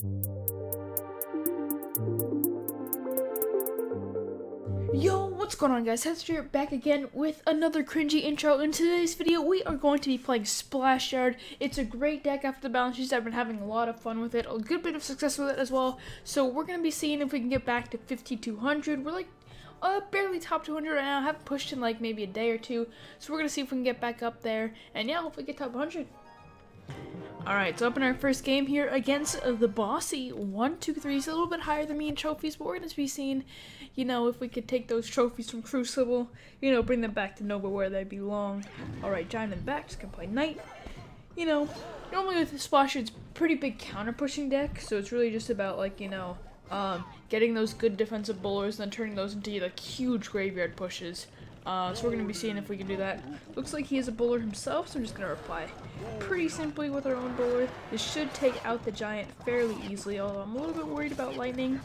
Yo, what's going on guys? Hezard here, back again with another cringy intro. In today's video, we are going to be playing Splashyard. It's a great deck after the balance sheets. I've been having a lot of fun with it, a good bit of success with it as well. So we're going to be seeing if we can get back to 5,200. We're like barely top 200 right now. I haven't pushed in like maybe a day or two. So we're going to see if we can get back up there. And yeah, hopefully get top 100. Alright, so up in our first game here against the bossy 1-2-3. He's a little bit higher than me in trophies, but we're going to be seeing, you know, if we could take those trophies from Crucible, you know, bring them back to Nova where they belong. Alright, Giant in the back, just going to play Knight. You know, normally with Splashyard, it's pretty big counter-pushing deck, so it's really just about, like, you know, getting those good defensive bowlers and then turning those into, like, huge graveyard pushes. So we're going to be seeing if we can do that. Looks like he is a bowler himself, so I'm just going to reply pretty simply with our own bowler. This should take out the Giant fairly easily, although I'm a little bit worried about Lightning.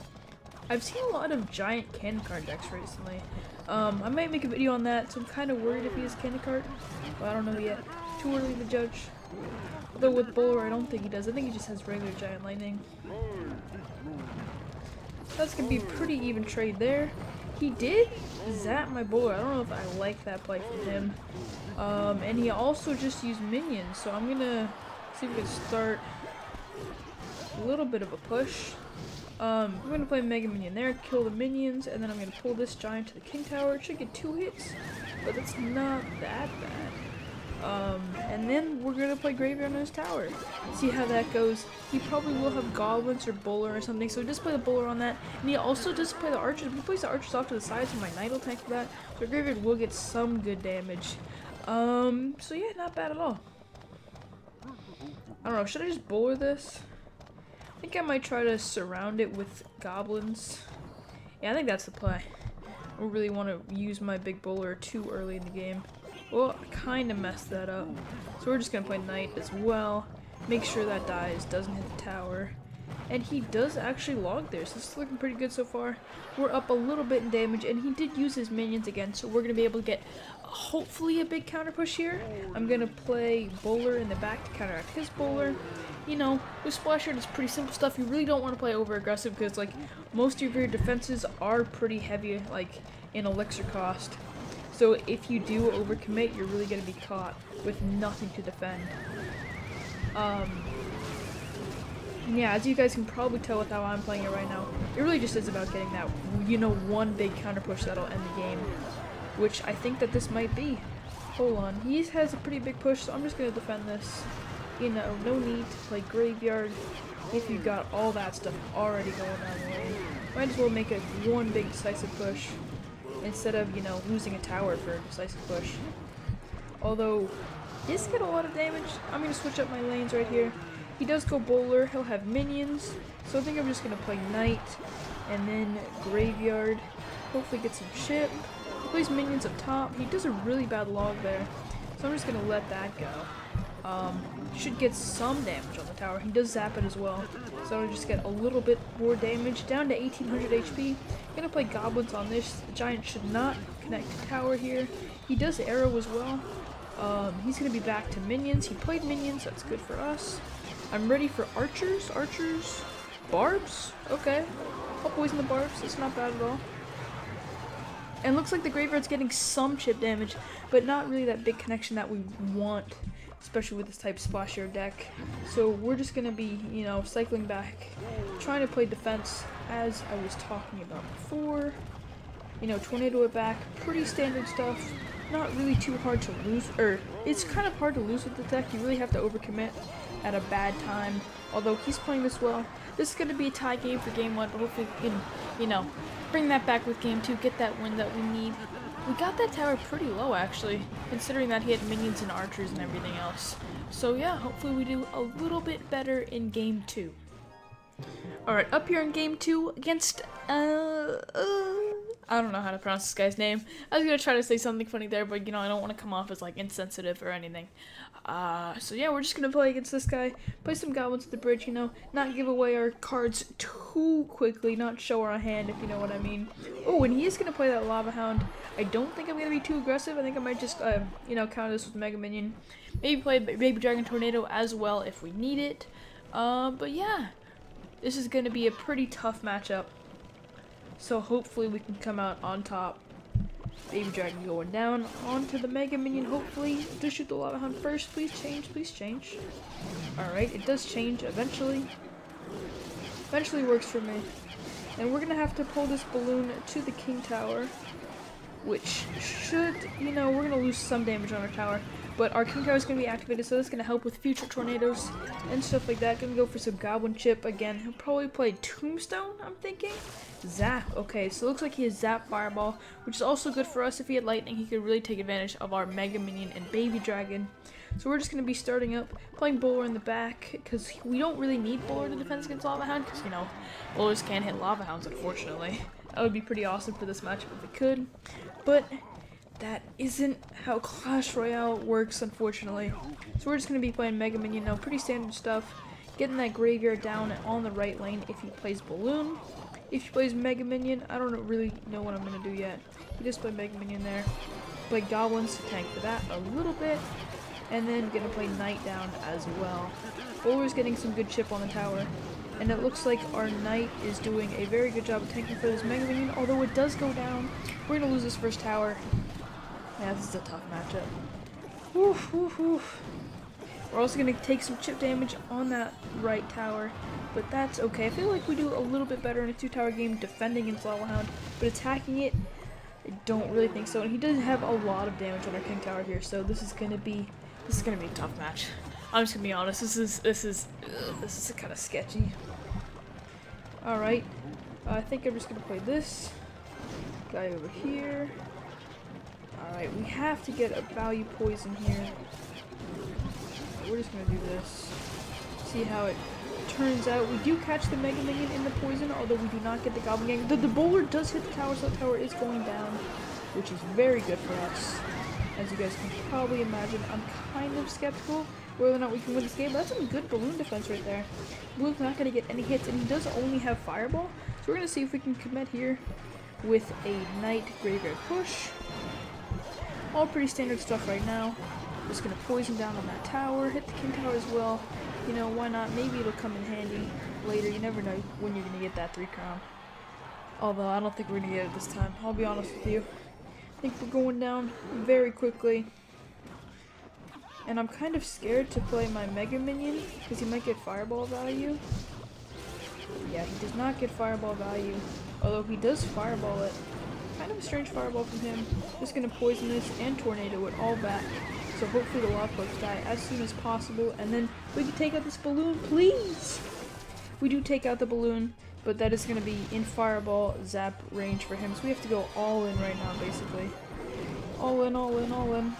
I've seen a lot of Giant cannon card decks recently. I might make a video on that, so I'm kind of worried if he has cannon card. But I don't know yet. Too early to judge. Although with bowler, I don't think he does. I think he just has regular Giant Lightning. That's going to be a pretty even trade there. He did zap my bowler. I don't know if I like that play from him. And he also just used minions, so I'm gonna see if we can start a little bit of a push. I'm gonna play Mega Minion there, kill the minions, and then I'm gonna pull this Giant to the King Tower. It should get 2 hits, but it's not that bad. And then we're gonna play Graveyard on his tower. See how that goes. He probably will have goblins or bowler or something, so just play the bowler on that. And he also does play the archers. He plays the archers off to the side, so my knight will tank for that. So Graveyard will get some good damage. So yeah, not bad at all. I don't know, should I just bowler this? I think I might try to surround it with goblins. Yeah, I think that's the play. I don't really want to use my big bowler too early in the game. Well, I kind of messed that up. So we're just going to play Knight as well. Make sure that dies, doesn't hit the tower. And he does actually log there, so it's looking pretty good so far. We're up a little bit in damage, and he did use his minions again, so we're going to be able to get hopefully a big counter push here. I'm going to play Bowler in the back to counteract his Bowler. You know, with Splashyard, it's pretty simple stuff. You really don't want to play over aggressive because, like, most of your defenses are pretty heavy, like, in elixir cost. So if you do overcommit, you're really going to be caught with nothing to defend. Yeah, as you guys can probably tell with how I'm playing it right now, it really just is about getting that, you know, one big counter push that'll end the game, which I think that this might be. Hold on, he has a pretty big push, so I'm just going to defend this. You know, no need to play Graveyard if you've got all that stuff already going on the lane. Might as well make it one big decisive push instead of, you know, losing a tower for a decisive push. Although, this get a lot of damage. I'm going to switch up my lanes right here. He does go bowler, he'll have minions, so I think I'm just going to play Knight, and then Graveyard, hopefully get some chip. He plays minions up top, he does a really bad log there, so I'm just going to let that go. Should get some damage on the tower, he does zap it as well, so I'll just get a little bit more damage, down to 1800 HP. I'm going to play goblins on this, the Giant should not connect to tower here. He does arrow as well. He's going to be back to minions, he played minions, that's good for us. I'm ready for archers, barbs, okay, I'll poison the barbs, it's not bad at all. And looks like the Graveyard's getting some chip damage, but not really that big connection that we want, especially with this type of Splashyard deck. So we're just going to be, you know, cycling back, trying to play defense as I was talking about before. You know, tornado it back, pretty standard stuff, not really too hard to lose, or it's kind of hard to lose with the deck, you really have to overcommit at a bad time, although he's playing this well. This is going to be a tie game for game 1, but hopefully we can, you know, bring that back with game 2, get that win that we need. We got that tower pretty low, actually, considering that he had minions and archers and everything else. So yeah, hopefully we do a little bit better in game 2. Alright, up here in game 2 against, I don't know how to pronounce this guy's name. I was going to try to say something funny there, but, you know, I don't want to come off as, like, insensitive or anything. So yeah, we're just going to play against this guy, play some goblins at the bridge, you know, not give away our cards too quickly, not show our hand, if you know what I mean. Oh, and he is going to play that Lava Hound. I don't think I'm going to be too aggressive. I think I might just, you know, counter this with Mega Minion. Maybe play Baby Dragon Tornado as well if we need it. But yeah. This is going to be a pretty tough matchup. So hopefully we can come out on top. Baby Dragon going down onto the Mega Minion, hopefully. To shoot the Lava Hound first. Please change, please change. Alright, it does change eventually. Eventually works for me. And we're going to have to pull this balloon to the King Tower. Which should, you know, we're going to lose some damage on our tower. But our King Tower is going to be activated, so that's going to help with future tornadoes and stuff like that. Going to go for some Goblin Chip again. He'll probably play Tombstone, I'm thinking. Zap. Okay, so it looks like he has Zap Fireball, which is also good for us. If he had Lightning, he could really take advantage of our Mega Minion and Baby Dragon. So we're just going to be starting up, playing Bowler in the back, because we don't really need Bowler to defend against Lava Hound, because, you know, Bowlers can't hit Lava Hounds, unfortunately. That would be pretty awesome for this matchup if we could. But that isn't how Clash Royale works, unfortunately. So we're just going to be playing Mega Minion now. Pretty standard stuff. Getting that Graveyard down on the right lane if he plays Balloon. If he plays Mega Minion, I don't really know what I'm going to do yet. He just played Mega Minion there. Play Goblins to tank for that a little bit. And then going to play Knight down as well. Bowler's getting some good chip on the tower. And it looks like our Knight is doing a very good job of tanking for this Mega Minion. Although it does go down. We're going to lose this first tower. Yeah, this is a tough matchup. Oof, oof, oof. We're also going to take some chip damage on that right tower, but that's okay. I feel like we do a little bit better in a 2-tower game defending against Lava Hound, but attacking it, I don't really think so. And he does have a lot of damage on our King Tower here, so this is going to be a tough match. I'm just going to be honest. This is kind of sketchy. All right, I think I'm just going to play this guy over here. Alright, we have to get a value poison here. We're just gonna do this. See how it turns out. We do catch the Mega Minion in the poison, although we do not get the Goblin Gang. The Bowler does hit the tower, so the tower is going down, which is very good for us. As you guys can probably imagine, I'm kind of skeptical whether or not we can win this game, but that's some good balloon defense right there. Balloon's not gonna get any hits, and he does only have Fireball, so we're gonna see if we can commit here with a Knight Graveyard push. All pretty standard stuff right now. Just gonna poison down on that tower, hit the King Tower as well. You know, why not? Maybe it'll come in handy later. You never know when you're gonna get that 3 crown. Although I don't think we're gonna get it this time. I'll be honest with you. I think we're going down very quickly. And I'm kind of scared to play my Mega Minion because he might get Fireball value. Yeah, he does not get Fireball value. Although he does Fireball it. Kind of a strange Fireball from him. Just gonna poison this and Tornado it all back. So hopefully the Lava Cloaks die as soon as possible. And then we can take out this balloon, please! We do take out the balloon, but that is gonna be in Fireball Zap range for him. So we have to go all in right now, basically. All in, all in, all in.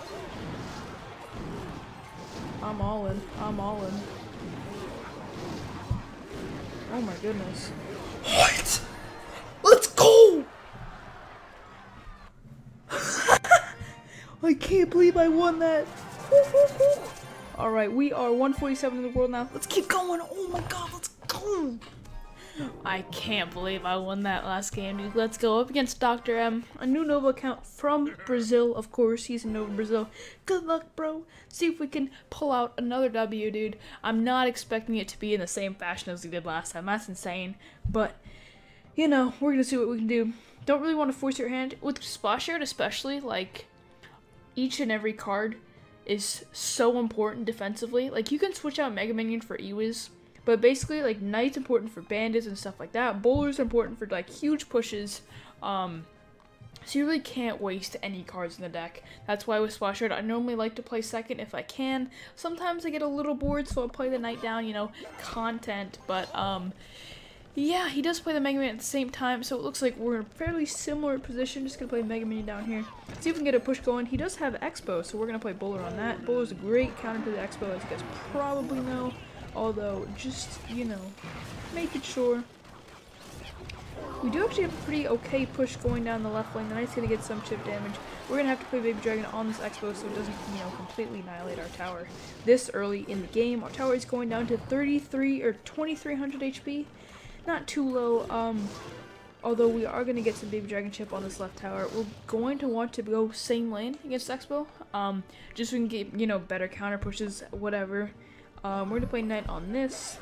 I'm all in. I'm all in. Oh my goodness. What? Let's go! I can't believe I won that. Alright, we are 147 in the world now. Let's keep going. Oh my god, let's go. I can't believe I won that last game, dude. Let's go up against Dr. M. A new Nova account from Brazil, of course. He's in Nova Brazil. Good luck, bro. See if we can pull out another W, dude. I'm not expecting it to be in the same fashion as we did last time. That's insane. But, you know, we're going to see what we can do. Don't really want to force your hand. With Splashyard especially, like, each and every card is so important defensively. Like, you can switch out Mega Minion for Ewiz. But basically, like, Knight's important for bandits and stuff like that. Bowler's important for, like, huge pushes. So you really can't waste any cards in the deck. That's why with Splashyard, I normally like to play second if I can. Sometimes I get a little bored, so I'll play the Knight down, you know, content. But, yeah, he does play the Mega Minion at the same time, so it looks like we're in a fairly similar position. Just gonna play Mega Minion down here. See if we can get a push going. He does have Expo, so we're gonna play Bowler on that. Bowler's a great counter to the Expo, as you guys probably know. Although, just, you know, making sure. We do actually have a pretty okay push going down the left lane. The Knight's going to get some chip damage. We're going to have to play Baby Dragon on this Expo so it doesn't, you know, completely annihilate our tower this early in the game. Our tower is going down to 2300 HP. Not too low, although we are going to get some Baby Dragon chip on this left tower. We're going to want to go same lane against Expo, just so we can get, you know, better counter pushes, whatever. We're going to play Knight on this,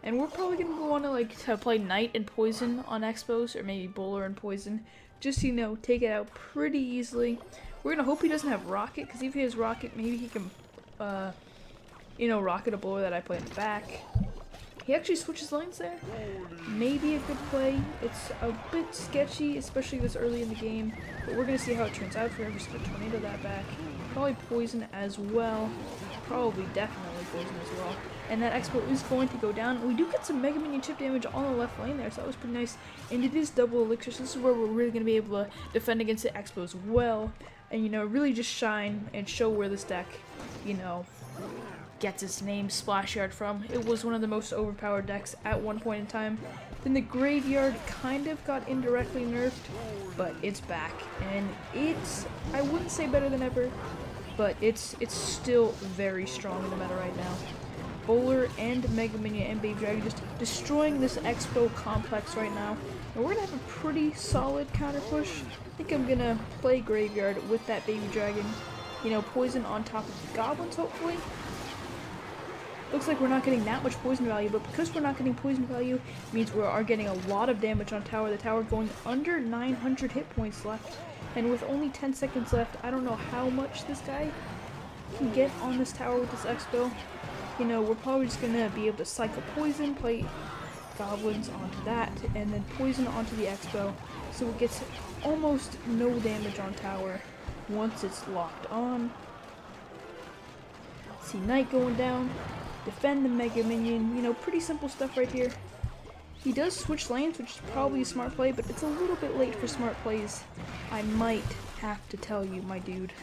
And we're probably gonna want to like to play Knight and Poison on Expos, or maybe Bowler and Poison, just you know, take it out pretty easily. We're gonna hope he doesn't have Rocket, because if he has Rocket, maybe he can, you know, Rocket a Bowler that I play in the back. He actually switches lanes there. Maybe a good play. It's a bit sketchy, especially this early in the game, but we're gonna see how it turns out. We're just gonna Tornado that back. Probably Poison as well. Probably definitely Poison as well. And that Expo is going to go down. We do get some Mega Minion chip damage on the left lane there, so that was pretty nice. And it is double elixir, so this is where we're really going to be able to defend against the Expo as well. And, you know, really just shine and show where this deck, you know, gets its name, Splashyard, from. It was one of the most overpowered decks at one point in time. Then the Graveyard kind of got indirectly nerfed, but it's back. And it's, I wouldn't say better than ever, but it's still very strong in the meta right now. Bowler and Mega Minion and Baby Dragon just destroying this Expo complex right now. And we're going to have a pretty solid counter push. I think I'm going to play Graveyard with that Baby Dragon. You know, Poison on top of the Goblins, hopefully. Looks like we're not getting that much poison value, but because we're not getting poison value, it means we are getting a lot of damage on tower. The tower going under 900 hit points left. And with only 10 seconds left, I don't know how much this guy can get on this tower with this Expo. You know, we're probably just going to be able to cycle Poison, play Goblins onto that, and then Poison onto the Expo. So it gets almost no damage on tower once it's locked on. See Knight going down. Defend the Mega Minion. You know, pretty simple stuff right here. He does switch lanes, which is probably a smart play, but it's a little bit late for smart plays. I might have to tell you, my dude.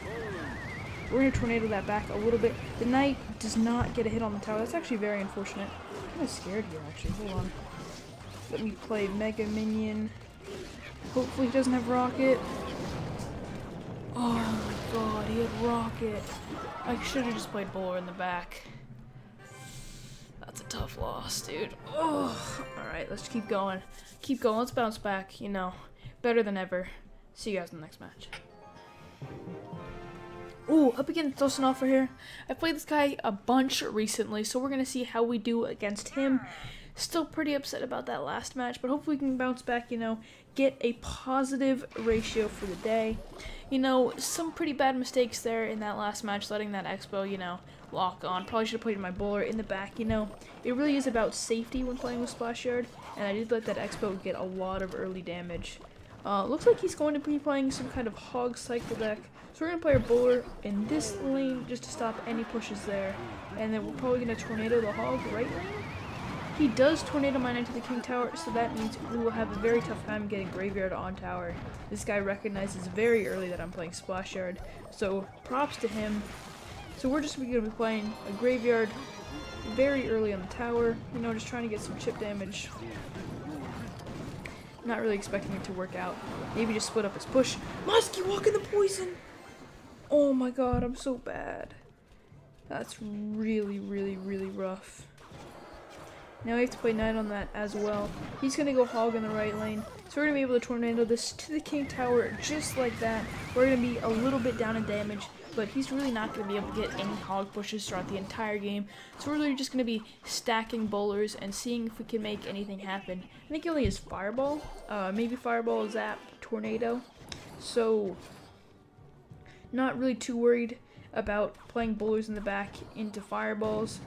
We're going to Tornado that back a little bit. The Knight does not get a hit on the tower. That's actually very unfortunate. I'm kind of scared here, actually. Hold on. Let me play Mega Minion. Hopefully he doesn't have Rocket. Oh my god, he had Rocket. I should have just played Bowler in the back. That's a tough loss, dude. Oh, alright, let's keep going. Keep going. Let's bounce back, you know. Better than ever. See you guys in the next match. Ooh, up against Dosanoffer here. I played this guy a bunch recently, so we're going to see how we do against him. Still pretty upset about that last match, but hopefully we can bounce back, you know, get a positive ratio for the day. You know, some pretty bad mistakes there in that last match, letting that Expo, you know, lock on. Probably should have played my Bowler in the back, you know. It really is about safety when playing with Splashyard, and I did let that Expo get a lot of early damage. Looks like he's going to be playing some kind of hog cycle deck. So we're going to play our Bowler in this lane just to stop any pushes there. And then we're probably going to Tornado the hog right lane. He does Tornado mine into the King Tower, so that means we will have a very tough time getting Graveyard on tower. This guy recognizes very early that I'm playing Splashyard, so props to him. So we're just going to be playing a Graveyard very early on the tower, you know, just trying to get some chip damage. Not really expecting it to work out. Maybe just split up his push. Muskie walking the Poison! Oh my god, I'm so bad. That's really, really, really rough. Now we have to play Knight on that as well. He's going to go hog in the right lane. So we're going to be able to Tornado this to the King Tower just like that. We're going to be a little bit down in damage, but he's really not going to be able to get any hog pushes throughout the entire game. So we're really just going to be stacking Bowlers and seeing if we can make anything happen. I think he only has Fireball. Maybe Fireball, Zap, Tornado. So not really too worried about playing Bowlers in the back into Fireballs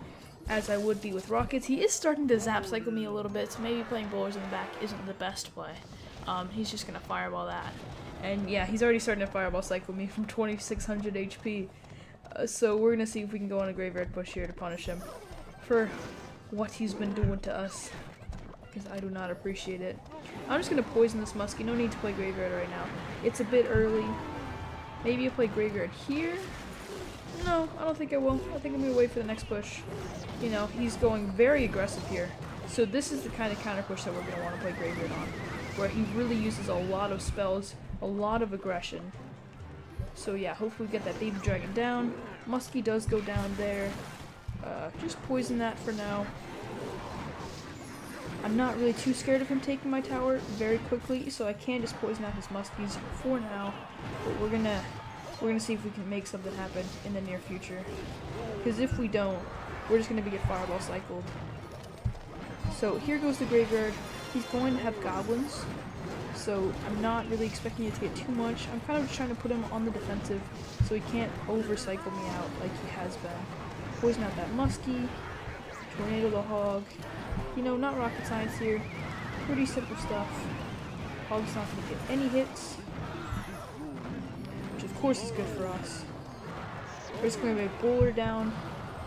as I would be with Rockets. He is starting to Zap cycle me a little bit, so maybe playing Bowlers in the back isn't the best play. He's just going to Fireball that. And yeah, he's already starting to Fireball cycle me from 2600 HP. So we're going to see if we can go on a Graveyard push here to punish him for what he's been doing to us, because I do not appreciate it. I'm just going to Poison this Muskie. No need to play Graveyard right now. It's a bit early. Maybe I'll play Graveyard here. No, I don't think I will. I think I'm going to wait for the next push. You know, he's going very aggressive here. So this is the kind of counter push that we're going to want to play Graveyard on, where he really uses a lot of spells, a lot of aggression. So yeah, hopefully we get that Baby Dragon down. Muskie does go down there. Just Poison that for now. I'm not really too scared of him taking my tower very quickly, so I can just Poison out his Muskies for now. But we're gonna see if we can make something happen in the near future. Because if we don't, we're just gonna get Fireball cycled. So here goes the graveyard. He's going to have goblins, so I'm not really expecting it to get too much. I'm kind of just trying to put him on the defensive so he can't overcycle me out like he has been. Poison out that muskie, tornado the hog. You know, not rocket science here. Pretty simple stuff. Hog's not going to get any hits, which of course is good for us. We're just going to make bowler down,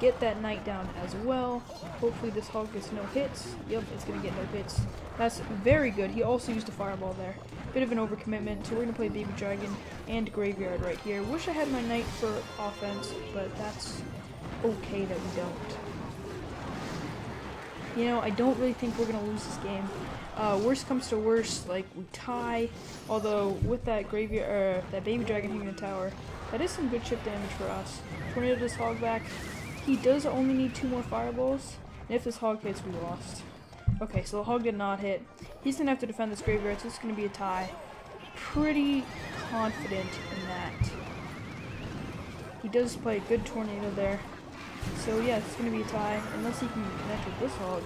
get that knight down as well. Hopefully this hog gets no hits. Yep, it's going to get no hits. That's very good. He also used a fireball there. Bit of an overcommitment, so we're going to play baby dragon and graveyard right here. Wish I had my knight for offense, but that's okay that we don't. You know, I don't really think we're going to lose this game. Worst comes to worst, like, we tie. Although, with that graveyard, that baby dragon hitting the tower, that is some good chip damage for us. Tornado this hog back. He does only need 2 more fireballs, and if this hog hits, we lost. Okay, so the hog did not hit. He's going to have to defend this graveyard, so it's going to be a tie. Pretty confident in that. He does play a good tornado there. So yeah, it's going to be a tie, unless he can connect with this hog.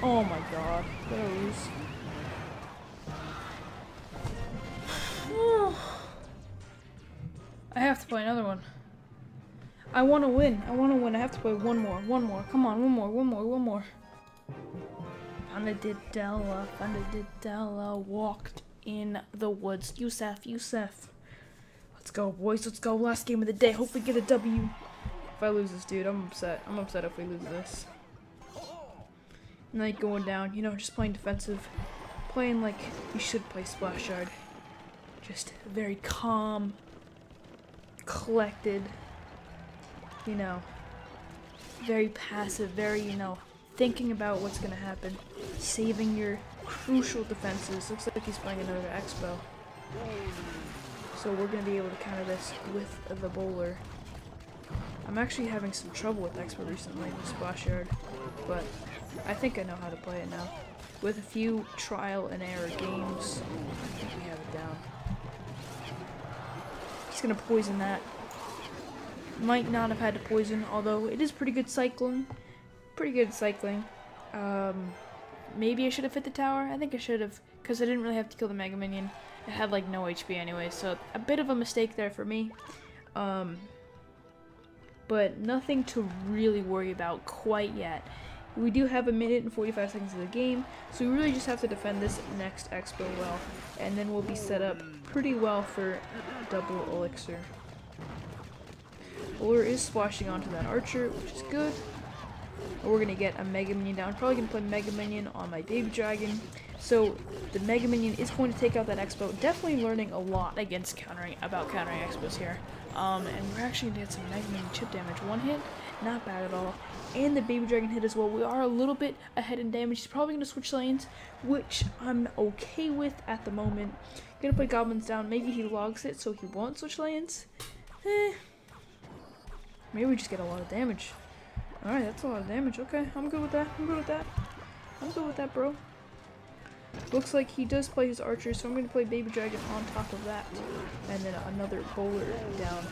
Oh my god, gonna lose. I have to play another one. I want to win. I have to play one more. Come on, one more. Fundadidella walked in the woods. Yusef. Let's go, boys. Let's go. Last game of the day. Hopefully get a W. If I lose this, dude, I'm upset. I'm upset if we lose this. Knight going down. You know, just playing defensive. Playing like you should play Splashyard. Just very calm, collected. You know, very passive, very, you know, thinking about what's going to happen, saving your crucial defenses. Looks like he's playing another Expo. So we're going to be able to counter this with the bowler. I'm actually having some trouble with Expo recently with Splashyard, but I think I know how to play it now. With a few trial and error games, I think we have it down. He's going to poison that. Might not have had to poison, although it is pretty good cycling. Maybe I should have hit the tower. I think I should have, because I didn't really have to kill the Mega Minion. It had like no HP anyway, so a bit of a mistake there for me. But nothing to really worry about quite yet. We do have 1 minute and 45 seconds of the game, so we really just have to defend this next Expo well, and then we'll be set up pretty well for double elixir. Bowler is splashing onto that archer, which is good. We're going to get a Mega Minion down. Probably going to play Mega Minion on my baby dragon. So the Mega Minion is going to take out that Expo. Definitely learning a lot against countering Expos here. And we're actually going to get some Mega Minion chip damage. 1 hit, not bad at all. And the baby dragon hit as well. We are a little bit ahead in damage. He's probably going to switch lanes, which I'm okay with at the moment. Going to play goblins down. Maybe he logs it so he won't switch lanes. Maybe we just get a lot of damage. Alright, that's a lot of damage. Okay, I'm good with that. I'm good with that, bro. Looks like he does play his archer, so I'm going to play baby dragon on top of that. And then another bowler down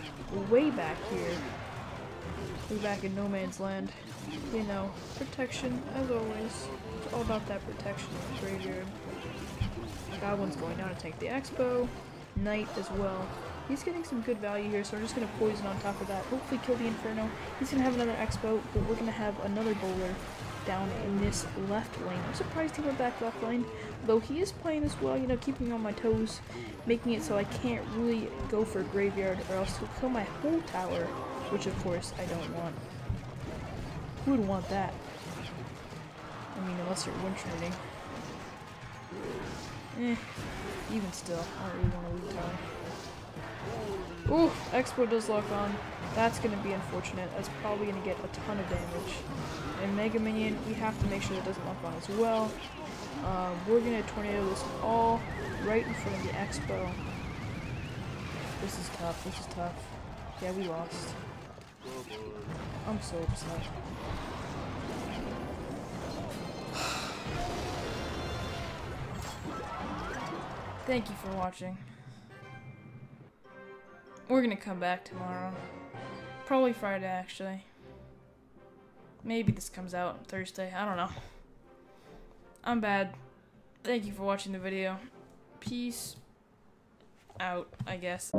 way back here. Way back in no man's land. You know, protection, as always. It's all about that protection in the graveyard. Goblin's going down to take the Expo. Knight as well. He's getting some good value here, so we're just going to poison on top of that. Hopefully kill the Inferno. He's going to have another Expo, but we're going to have another bowler down in this left lane. I'm surprised he went back left lane, though he is playing as well, you know, keeping me on my toes, making it so I can't really go for a graveyard, or else he'll kill my whole tower, which of course I don't want. Who would want that? I mean, unless you're win trading. Even still, I don't really want to lose tower. Ooh, Expo does lock on. That's going to be unfortunate. That's probably going to get a ton of damage. And Mega Minion, we have to make sure it doesn't lock on as well. We're going to tornado this all right in front of the Expo. This is tough. Yeah, we lost. I'm so upset. Thank you for watching. We're gonna come back tomorrow. Probably Friday, actually. Maybe this comes out Thursday. I don't know. I'm bad. Thank you for watching the video. Peace out, I guess.